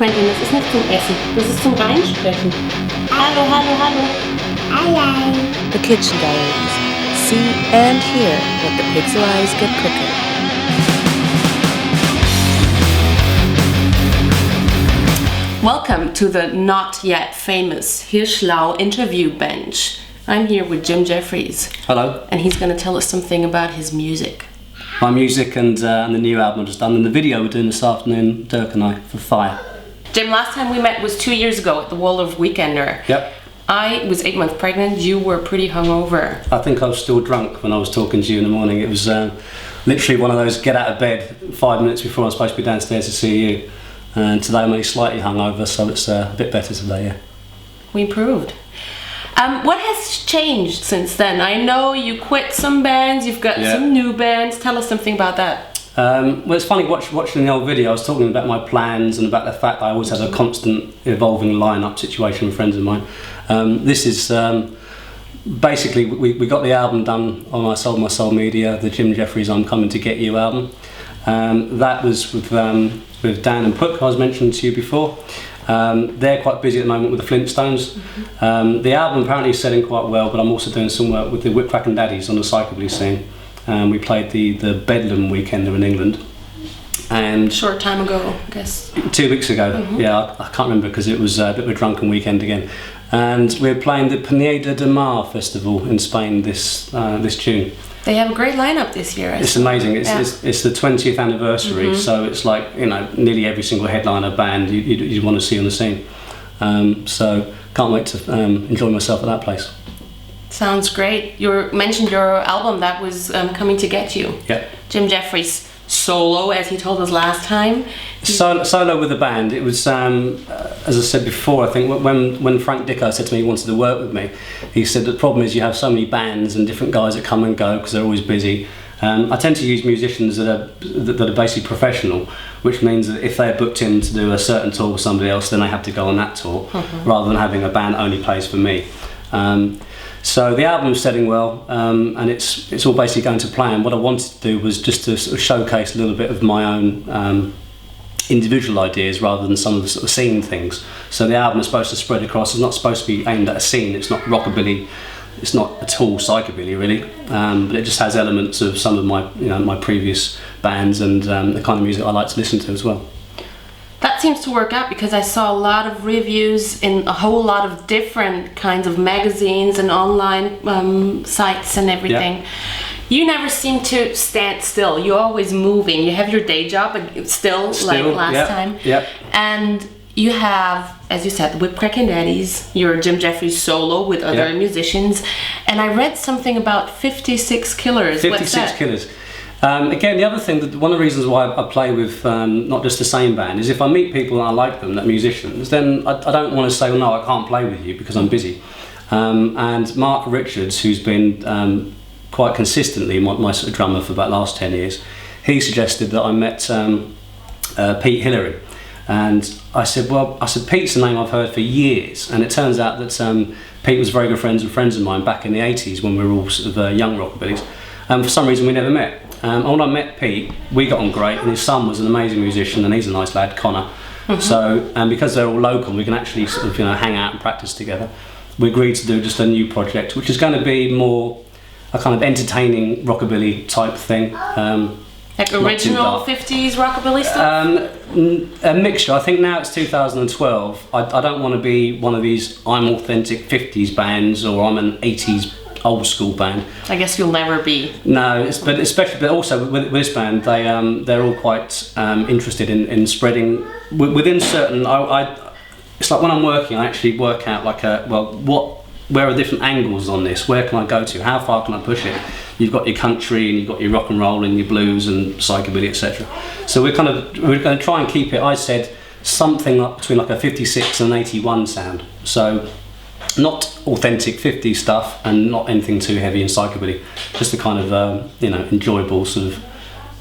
Quentin, das ist nicht zum Essen, das ist zum Reinsprechen. Hallo, hallo, hallo. Hello. The Kitchen Diaries. See and hear what the pixel eyes get cooking. Welcome to the not yet famous Hierschbiel interview bench. I'm here with Jim Jeffries. Hello. And he's going to tell us something about his music. My music and the new album I've just done, and the video we're doing this afternoon, Dirk and I, for Fire. Jim, last time we met was 2 years ago at the Waldorf Weekender. Yep. I was 8 months pregnant, you were pretty hungover. I think I was still drunk when I was talking to you in the morning. It was literally one of those get out of bed 5 minutes before I'm supposed to be downstairs to see you. And today I'm only slightly hungover, so it's a bit better today, yeah. We improved. What has changed since then? I know you quit some bands, you've got some new bands. Tell us something about that. Well, it's funny watching the old video. I was talking about my plans and about the fact that I always had a constant evolving lineup situation with friends of mine. This is basically we got the album done on I Sold My Soul Media, the Jim Jeffries I'm Coming to Get You album. That was with Dan and Puck, I was mentioning to you before. They're quite busy at the moment with the Flintstones. The album apparently is selling quite well, but I'm also doing some work with the Whip Crackin' Daddies on the psychobilly scene. We played the Bedlam Weekender in England. And short time ago, I guess. 2 weeks ago, yeah, I can't remember because it was a bit of a drunken weekend again. And we're playing the Pineda de Mar Festival in Spain this June. They have a great lineup this year. It's amazing. It's the 20th anniversary, so it's like, you know, nearly every single headliner band you want to see on the scene. So can't wait to enjoy myself at that place. Sounds great. You mentioned your album that was coming to get you. Yeah. Jim Jeffries solo, as he told us last time. Solo with the band. It was, as I said before, I think when Frank Dicko said to me he wanted to work with me, he said the problem is you have so many bands and different guys that come and go because they're always busy. I tend to use musicians that are basically professional, which means that if they're booked in to do a certain tour with somebody else, then they have to go on that tour, rather than having a band only plays for me. So the album's selling well, and it's all basically going to plan. What I wanted to do was just to sort of showcase a little bit of my own individual ideas rather than some of the sort of scene things. So the album is supposed to spread across. It's not supposed to be aimed at a scene. It's not rockabilly. It's not at all psychobilly really, but it just has elements of some of my previous bands and the kind of music I like to listen to as well. That seems to work out because I saw a lot of reviews in a whole lot of different kinds of magazines and online sites and everything. Yeah. You never seem to stand still. You're always moving. You have your day job, but still like last time. Yeah. And you have, as you said, the Whip Crackin' Daddies, your Jim Jeffries solo with other musicians. And I read something about 56 Killers. 56 Killers. Again, the other thing, one of the reasons why I play with not just the same band is if I meet people and I like them, that musicians, then I don't want to say, well, no, I can't play with you because I'm busy. And Mark Richards, who's been quite consistently my sort of drummer for about the last 10 years, he suggested that I met Pete Hillary. And I said, Pete's a name I've heard for years. And it turns out that Pete was very good friends of mine back in the 80s when we were all sort of young rockabillys. For some reason we never met. And when I met Pete, we got on great, and his son was an amazing musician, and he's a nice lad, Connor. So, and because they're all local, we can actually sort of hang out and practice together. We agreed to do just a new project, which is going to be more a kind of entertaining rockabilly type thing. Like original 50s rockabilly stuff? A mixture. I think now it's 2012. I don't want to be one of these I'm authentic 50s bands or I'm an 80s old school band. I guess you'll never be. No, but also with this band, they're all quite interested in spreading within certain. It's like when I'm working, I actually work out like where are different angles on this? Where can I go to? How far can I push it? You've got your country and you've got your rock and roll and your blues and psychobilly, etc. So we're going to try and keep it. I said something like between like a 56 and an 81 sound. So. Not authentic 50s stuff and not anything too heavy in psychobilly, just a kind of enjoyable sort of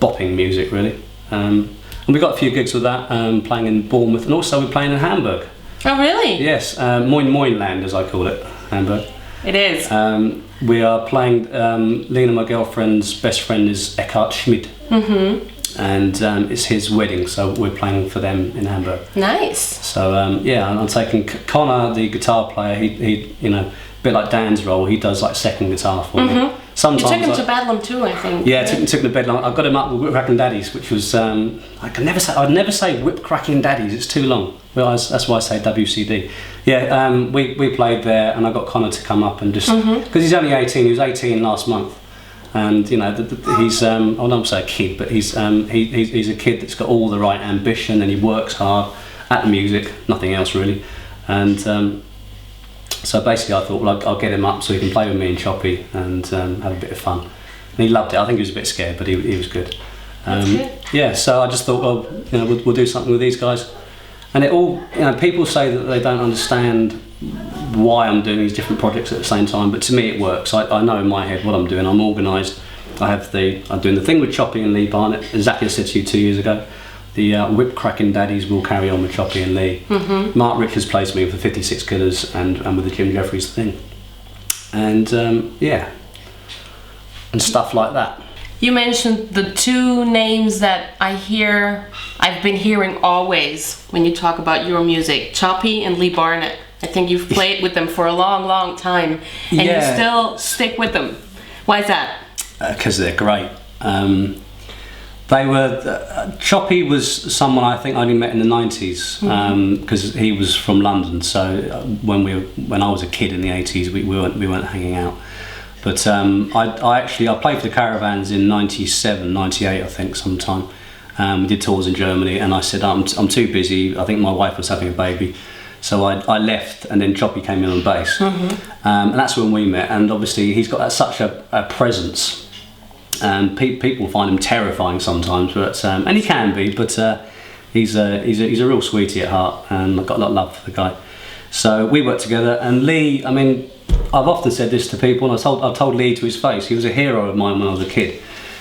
bopping music really. And we got a few gigs with that, playing in Bournemouth, and also we're playing in Hamburg. Oh really? Yes, Moin as I call it, Hamburg. It is. We are playing, Lena, my girlfriend's best friend, is Eckhard Schmidt. and it's his wedding, so we're playing for them in Hamburg. Nice. So yeah, I'm taking Connor, the guitar player. He you know, a bit like Dan's role. He does like second guitar for me. Sometimes you took him to Bedlam too, I think. Yeah, took him to Bedlam. I got him up with Whip Cracking Daddies, which was I'd never say Whip Cracking Daddies. It's too long. Well, that's why I say WCD. Yeah, we played there, and I got Connor to come up and just because he's only 18. He was 18 last month. And you know, he's I don't say a kid, but he's a kid that's got all the right ambition, and he works hard at the music, nothing else really. And so basically, I thought, well, I'll get him up so he can play with me and Choppy and have a bit of fun. And he loved it. I think he was a bit scared, but he was good. Yeah, so I just thought, well, you know, we'll do something with these guys. And it all, you know, people say that they don't understand why I'm doing these different projects at the same time, but to me it works. I know in my head what I'm doing. I'm organised. I'm doing the thing with Choppy and Lee Barnett, exactly as I said to you 2 years ago. The Whip Cracking Daddies will carry on with Choppy and Lee. Mark Richards plays me with the 56 Killers and with the Jim Jeffries thing. And yeah, and stuff like that. You mentioned the two names that I've been hearing always when you talk about your music, Choppy and Lee Barnett. I think you've played with them for a long, long time, and you still stick with them. Why is that? Because they're great. They were Choppy was someone I think I only met in the 90s because he was from London. So when I was a kid in the 80s, we weren't hanging out. But I played for the Caravans in 97, 98 I think sometime. We did tours in Germany, and I said I'm too busy. I think my wife was having a baby. So I left, and then Choppy came in on bass, and that's when we met. And obviously he's got such a presence, and people find him terrifying sometimes, but and he can be, but he's a real sweetie at heart, and I've got a lot of love for the guy. So we worked together, and Lee, I mean, I've often said this to people, and I've told Lee to his face, he was a hero of mine when I was a kid.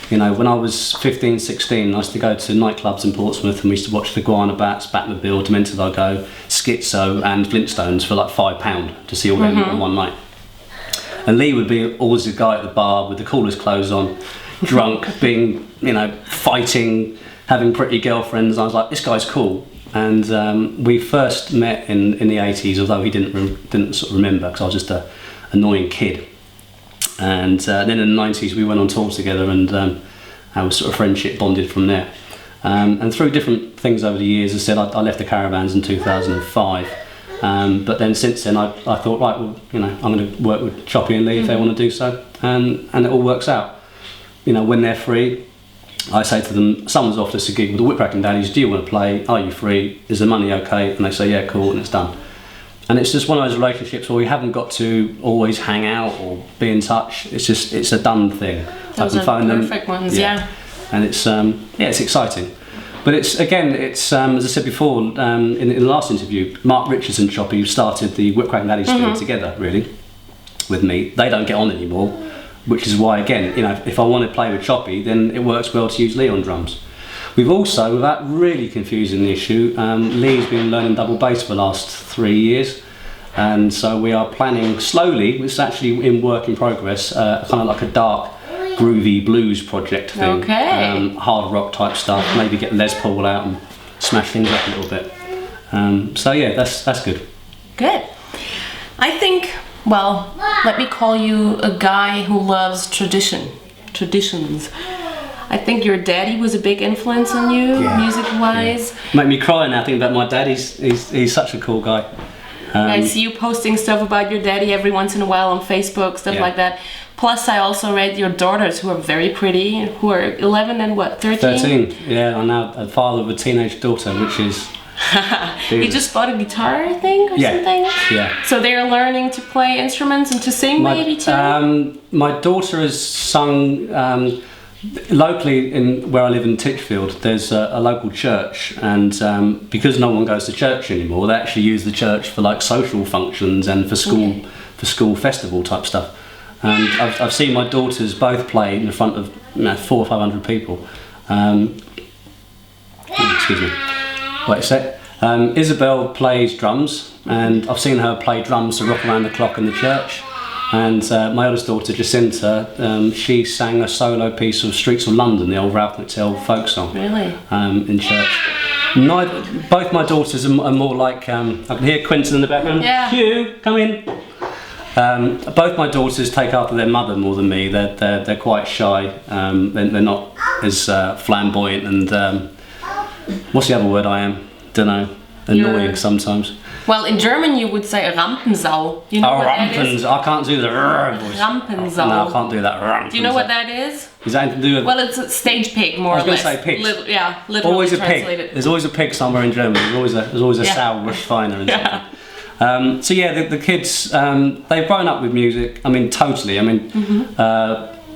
You know, when I was 15, 16, I used to go to nightclubs in Portsmouth, and we used to watch the Guana Bats, Batmobile, Demented I Go, Schizo and Flintstones for like £5 to see all them in one night. And Lee would be always the guy at the bar with the coolest clothes on, drunk, being, you know, fighting, having pretty girlfriends. I was like, this guy's cool. And we first met in the 80s, although he didn't sort of remember, because I was just an annoying kid. And then in the 90s we went on tour together, and our sort of friendship bonded from there. And through different things over the years, as I said, I left the Caravans in 2005. But then since then I thought, right, well, you know, I'm going to work with Choppy and Lee if they want to do so. And it all works out. You know, when they're free, I say to them, someone's offered us a gig with the Whip Cracking Daddies, do you want to play? Are you free? Is the money okay? And they say, yeah, cool, and it's done. And it's just one of those relationships where we haven't got to always hang out or be in touch. it's a done thing. Those I can phone them. Perfect ones, yeah. And it's it's exciting. But it's as I said before in the last interview, Mark Richards and Choppy started the Whip Cracking Daddies thing together, really, with me. They don't get on anymore, which is why, again, you know, if I want to play with Choppy, then it works well to use Lee on drums. We've also, without really confusing the issue, Lee's been learning double bass for the last 3 years, and so we are planning slowly, it's actually in work in progress, kind of like a dark, groovy blues project thing. Okay. Hard rock type stuff, maybe get Les Paul out and smash things up a little bit. So yeah, that's good. Good. I think, well, let me call you a guy who loves traditions. I think your daddy was a big influence on you, music-wise. Yeah. Make me cry now thinking about my dad. He's such a cool guy. I see you posting stuff about your daddy every once in a while on Facebook, stuff like that. Plus, I also read your daughters, who are very pretty, who are 11 and what, 13? 13, yeah. I'm now a father of a teenage daughter, which is... You just bought a guitar, I think, or something? Yeah. So they're learning to play instruments and to sing maybe too? My daughter has sung... locally, in where I live in Titchfield, there's a local church, and because no one goes to church anymore, they actually use the church for like social functions and for school festival type stuff. And I've seen my daughters both play in front of 400 or 500 people. Excuse me. Wait a sec. Isabel plays drums, and I've seen her play drums to Rock Around the Clock in the church. And my eldest daughter, Jacinta, she sang a solo piece of Streets of London, the old Ralph McTell folk song. Really? In church. Both my daughters are more like, I can hear Quentin in the background. Yeah. Hugh, come in. Both my daughters take after their mother more than me. They're quite shy. They're not as flamboyant and what's the other word I am? Don't know. Annoying sometimes. Well, in German you would say Rampensau. You know what that is? I can't do the voice. Rampensau. No, I can't do that. Do you know what that is? Is that anything to do with? Well, it's a stage pig, more or less. I was going to say pigs. Literally always a translated. pig. There's always a pig somewhere in Germany. There's always a sow Rushfiner and something. So yeah, the kids, they've grown up with music. I mean, totally. I mean,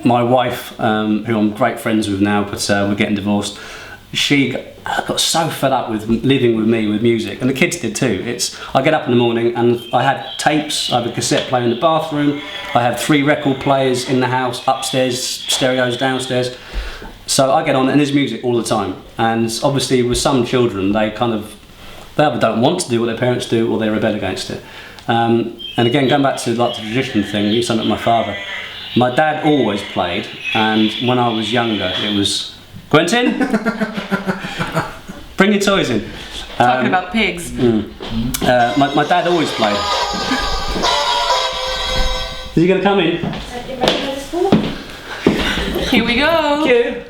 my wife, who I'm great friends with now, but we're getting divorced. She got so fed up with living with me with music, and the kids did too. I get up in the morning and I had tapes, I have a cassette player in the bathroom, I have 3 record players in the house, upstairs, stereos downstairs. So I get on and there's music all the time. And obviously with some children, they either don't want to do what their parents do or they rebel against it. And again, going back to like the tradition thing, you something with my father. My dad always played, and when I was younger, it was Quentin, bring your toys in. Talking about pigs. My dad always played. Is he going to come in? Here we go. Thank you.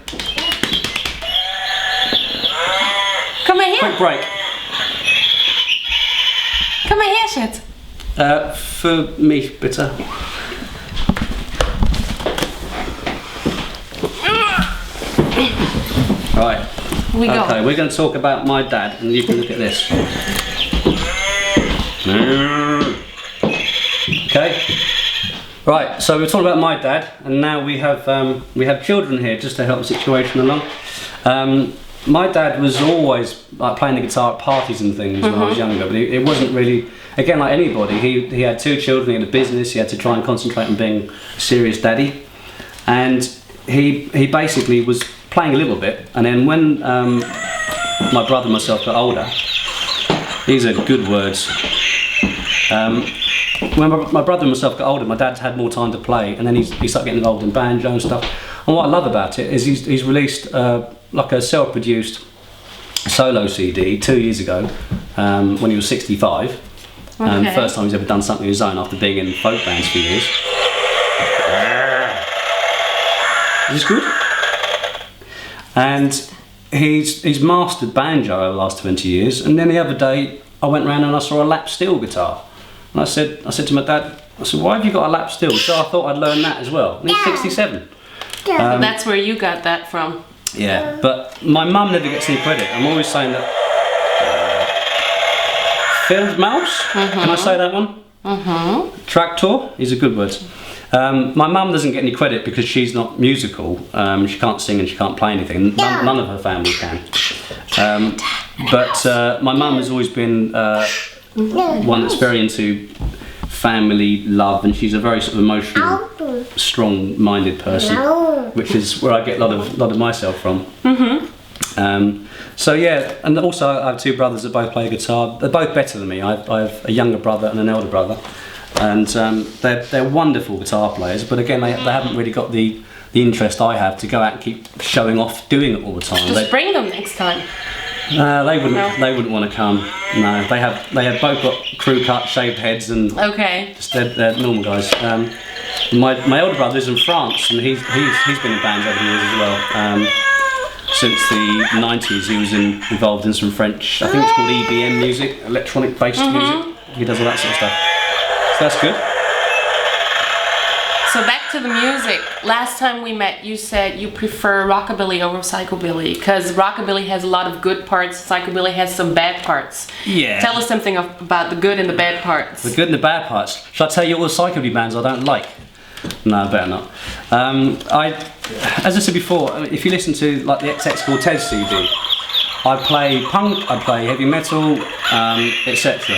Come here. Quick break. Come here, shit. For me, bitte. Right. We go. Okay, we're going to talk about my dad, and you can look at this. Okay. Right. So we're talking about my dad, and now we have children here just to help the situation along. My dad was always like playing the guitar at parties and things when I was younger, but it wasn't really, again, like anybody. He had 2 children, he had a business, he had to try and concentrate on being a serious daddy, and he basically was playing a little bit, and then when my brother and myself got older, these are good words. When my brother and myself got older, my dad had more time to play, and then he started getting involved in banjo and stuff. And what I love about it is he's released like a self-produced solo CD 2 years ago when he was 65. And first time he's ever done something of his own after being in folk bands for years. Is this good? And he's mastered banjo over the last 20 years. And then the other day I went round and I saw a lap steel guitar. And I said to my dad, I said, why have you got a lap steel? So I thought I'd learn that as well. And he's 67. That's where you got that from. Yeah, but my mum never gets any credit. I'm always saying that. Field mouse? Can I say that one? Tractor? These are good words. My mum doesn't get any credit because she's not musical. She can't sing and she can't play anything. None of her family can. But my mum has always been one that's very into family love, and she's a very sort of emotional, strong-minded person, which is where I get a lot of myself from. So yeah, and also I have 2 brothers that both play guitar. They're both better than me. I have a younger brother and an elder brother, and they're wonderful guitar players. But again, they haven't really got the interest I have to go out and keep showing off doing it all the time. Just bring them next time. They wouldn't want to come. No, they have both got crew cut, shaved heads, and just they're normal guys. My older brother is in France, and he's been in bands over the years as well. Since the 90s, he was involved in some French, I think it's called EBM music, electronic based music. He does all that sort of stuff. So that's good. So back to the music. Last time we met, you said you prefer rockabilly over psychobilly because rockabilly has a lot of good parts, psychobilly has some bad parts. Yeah. Tell us something about the good and the bad parts. The good and the bad parts. Shall I tell you all the psychobilly bands I don't like? No, better not. As I said before, if you listen to like the XX Cortez CD, I play punk, I play heavy metal, etc.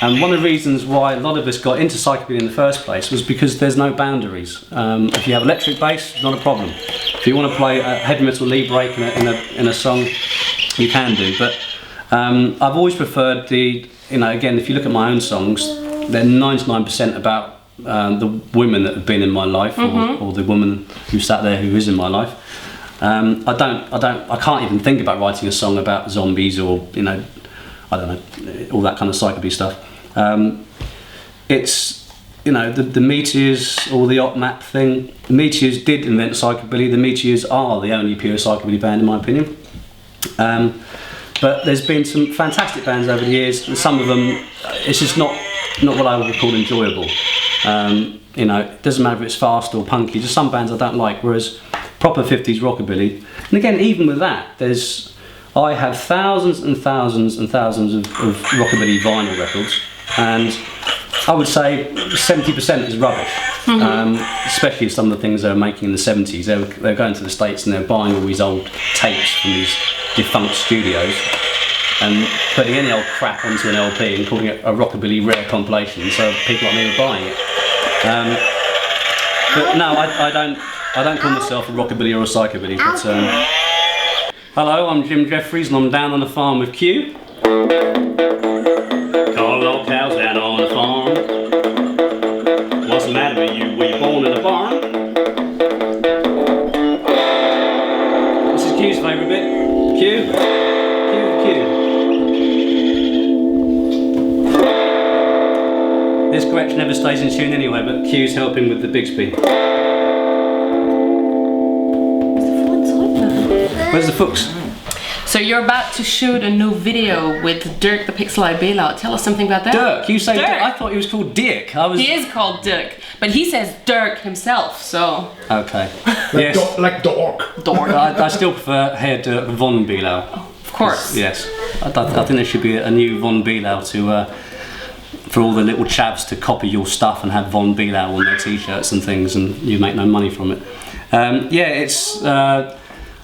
And one of the reasons why a lot of us got into psychobilly in the first place was because there's no boundaries. If you have electric bass, not a problem. If you want to play a heavy metal lead break in a song, you can do. But I've always preferred again, if you look at my own songs, they're 99% about the women that have been in my life, or the woman who sat there who is in my life. I can't even think about writing a song about zombies or, you know, I don't know, all that kind of psychobilly stuff. It's, you know, the Meteors or the Op Map thing. The Meteors did invent psychobilly. The Meteors are the only pure psychobilly band, in my opinion. But there's been some fantastic bands over the years. And some of them, it's just not what I would call enjoyable. You know, it doesn't matter if it's fast or punky. Just some bands I don't like. Whereas proper 50s rockabilly, and again, even with that, I have thousands and thousands and thousands of rockabilly vinyl records, and I would say 70% is rubbish. Especially some of the things they were making in the 70s. They're going to the States and they're buying all these old tapes from these defunct studios and putting any old crap onto an LP and calling it a rockabilly rare compilation, so people like me were buying it. But no, I don't call myself a rockabilly or a psychobilly, but hello, I'm Jim Jeffries and I'm down on the farm with Q. Call all cows down on the farm. What's the matter with you? Were you born in a barn? This is Q's favourite bit. Q. This Gretsch never stays in tune anyway, but Q's helping with the Bigsby. Where's the Fuchs? So you're about to shoot a new video with Dirk the Pixelite Bailout. Tell us something about that. Dirk, you say Dirk. Dirk. I thought he was called Dick. He is called Dirk, but he says Dirk himself, so... Okay. Yes. Like Dork. Dork. I still prefer Herr Dirk von Bielau. Of course. Yes. I think there should be a new von Bielau to... for all the little chavs to copy your stuff and have Von Bielau on their t-shirts and things, and you make no money from it. It's...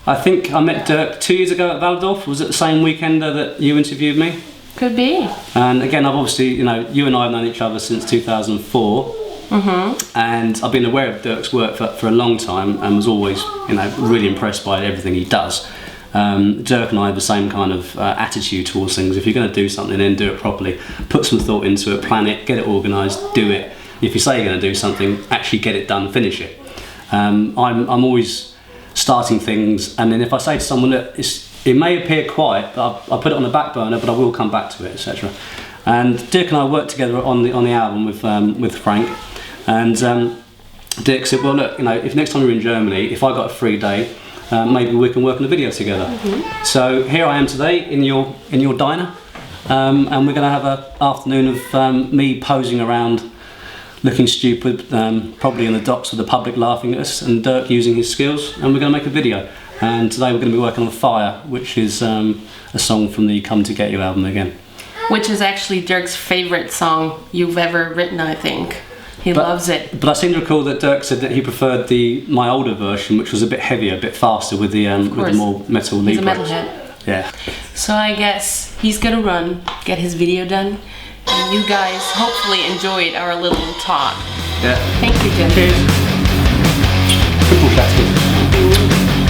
I think I met Dirk 2 years ago at Waldorf. Was it the same weekend that you interviewed me? Could be. And again, I've obviously, you know, you and I have known each other since 2004. And I've been aware of Dirk's work for a long time and was always, you know, really impressed by everything he does. Dirk and I have the same kind of attitude towards things. If you're going to do something, then do it properly. Put some thought into it, plan it, get it organised, do it. If you say you're going to do something, actually get it done, finish it. I'm always starting things, and then if I say to someone that it may appear quiet, but I put it on the back burner, but I will come back to it, etc. And Dirk and I worked together on the album with Frank, and Dirk said, well, look, you know, if next time you're in Germany, if I got a free day, maybe we can work on a video together. So here I am today in your diner, and we're going to have an afternoon of me posing around, looking stupid, probably in the docks with the public laughing at us, and Dirk using his skills, and we're going to make a video. And today we're going to be working on Fire, which is a song from the Come to Get You album again. Which is actually Dirk's favourite song you've ever written, I think. He loves it. But I seem to recall that Dirk said that he preferred my older version, which was a bit heavier, a bit faster, with the more metal lead breaks. He's a metalhead. Yeah. So I guess he's gonna run, get his video done, and you guys hopefully enjoyed our little talk. Yeah. Thank you, Jim. Cheers. Triple chatting.